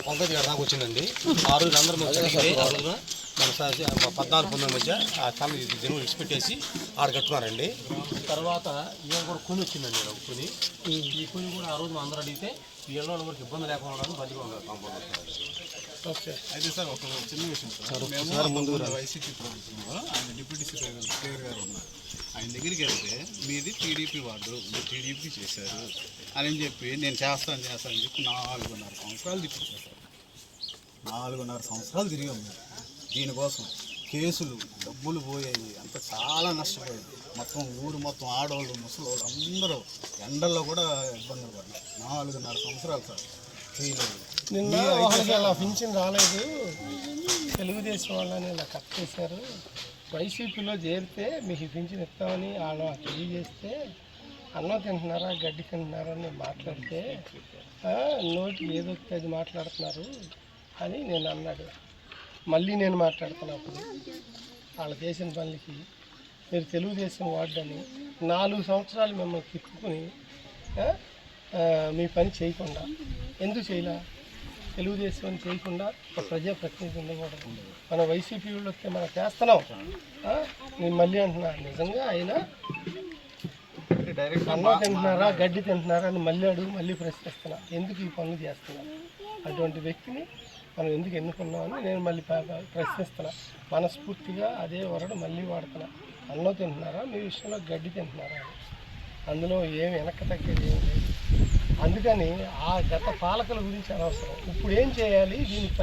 కొంగతి గారి దాకా వచ్చిందండి. ఆ రోజు అందరం ఆ రోజున మన 14-19 మధ్య ఆ తల జనులు విడిచిపెట్టేసి ఆడ కట్టుకున్నారండి. తర్వాత ఈయన కూడా కొని వచ్చిందండి, ఒక కొని. ఈ కొని కూడా ఆ రోజు అందరూ అడిగితే వీళ్ళ వరకు ఇబ్బంది లేకుండా మంచిగా ఉన్నారు కాంపౌండ్. ఓకే. అయితే సార్ ఒక చిన్న విషయం సార్, మేము ముందు వైసీపీ ప్రభుత్వంలో ఆయన డిప్యూటీ స్పీకర్ గారు ఉన్నారు. ఆయన దగ్గరికి వెళ్తే మీది టీడీపీ వార్డు, మీరు టీడీపీ చేశారు అని చెప్పి నేను చేస్తాను అని చెప్పి 4.5 సంవత్సరాలు తిప్పించారు సార్. 4.5 సంవత్సరాలు తిరిగాము దీనికోసం. కేసులు, డబ్బులు పోయాయి, అంతా చాలా నష్టపోయింది. మొత్తం ఊరు మొత్తం ఆడవాళ్ళు, ముసలోళ్ళు అందరూ ఎండల్లో కూడా ఇబ్బందులు పడ్డారు. 4.5 సంవత్సరాలు సార్ చేయలేదు. నిన్న వాళ్ళకి అలా పింఛన్ రాలేదు, తెలుగుదేశం వాళ్ళని ఇలా కట్ చేశారు. వైసీపీలో చేరితే మీకు పింఛన్ ఇస్తామని వాళ్ళు తెలియజేస్తే అన్నం తింటున్నారా గడ్డి తింటున్నారా అని మాట్లాడితే నోటికి ఏదొస్తే అది మాట్లాడుతున్నారు అని నేను అన్నాడు. మళ్ళీ నేను మాట్లాడుతున్నప్పుడు వాళ్ళు చేసిన పనులకి మీరు తెలుగుదేశం వార్డని 4 సంవత్సరాలు మిమ్మల్ని తిప్పుకుని మీ పని చేయకుండా ఎందుకు చేయలే? తెలుగుదేశం అని చేయకుండా ఒక ప్రజాప్రతినిధి ఉండకూడదు. మన వైసీపీ వాళ్ళు వస్తే మనం చేస్తున్నాం. నేను మళ్ళీ అంటున్నా, నిజంగా అయినా అన్నం తింటున్నారా గడ్డి తింటున్నారా అని మళ్ళీ అడుగు, మళ్ళీ ప్రశ్నిస్తున్నా, ఎందుకు ఈ పనులు చేస్తున్నా? అటువంటి వ్యక్తిని మనం ఎందుకు ఎన్నుకున్నామని నేను మళ్ళీ ప్రశ్నిస్తున్నా. మనస్ఫూర్తిగా అదే వరడు మళ్ళీ వాడుతున్నా. అన్నం తింటున్నారా, మీ విషయంలో గడ్డి తింటున్నారా అని. అందులో ఏమి వెనక్కి తగ్గేది ఏం లేదు. అందుకని ఆ గత పాలకుల గురించి అనవసరం. ఇప్పుడు ఏం చేయాలి, దీనికి